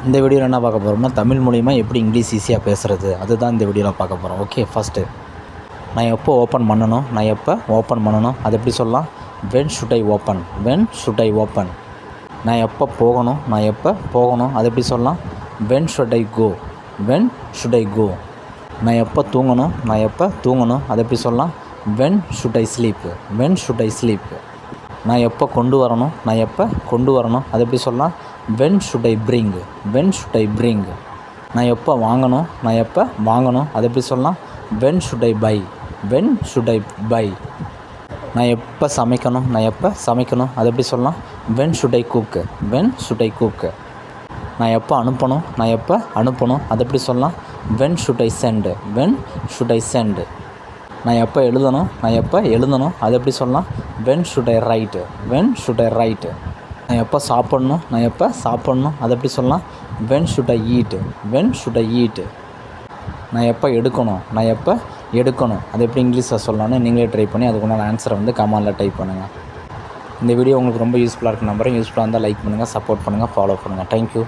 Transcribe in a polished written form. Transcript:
இந்த வீடியோவில் என்ன பார்க்க போகிறோம்னா தமிழ் மூலிமா எப்படி இங்கிலீஷ் ஈஸியாக பேசுகிறது அதுதான் இந்த வீடியோவில் பார்க்க போகிறோம். ஓகே, ஃபஸ்ட்டு நான் எப்போ ஓப்பன் பண்ணணும் அது எப்படி சொல்லலாம்? When should I open. நான் எப்போ போகணும் அது எப்படி சொல்லலாம்? When should I go. நான் எப்போ தூங்கணும் அது எப்படி சொல்லலாம்? When should I sleep. நான் எப்போ கொண்டு வரணும் அது எப்படி சொல்லலாம்? When should I bring. நான் எப்போ வாங்கணும் அது எப்படி சொல்லலாம்? When should I buy. நான் எப்போ சமைக்கணும் அது எப்படி சொல்லலாம்? When should I cook. நான் எப்போ அனுப்பணும் அது எப்படி சொல்லலாம்? When should I send. நான் எப்போ எழுதணும் அது எப்படி சொல்லலாம்? When should I right. நான் எப்போ சாப்பிட்ணும் அது எப்படி சொல்லலாம்? When should I eat. நான் எப்போ எடுக்கணும் அது எப்படி இங்கிலீஷில் சொல்லலாம்னு நீங்களே ட்ரை பண்ணி அதுக்குண்டான ஆன்சரை கமெண்டில் டைப் பண்ணுங்கள். இந்த வீடியோ உங்களுக்கு ரொம்ப யூஸ்ஃபுல்லாக இருக்குன்னு நம்புறேன். யூஸ்ஃபுல்லாக இருந்தால் லைக் பண்ணுங்கள், சப்போர்ட் பண்ணுங்கள், ஃபாலோ பண்ணுங்கள். தேங்க்யூ.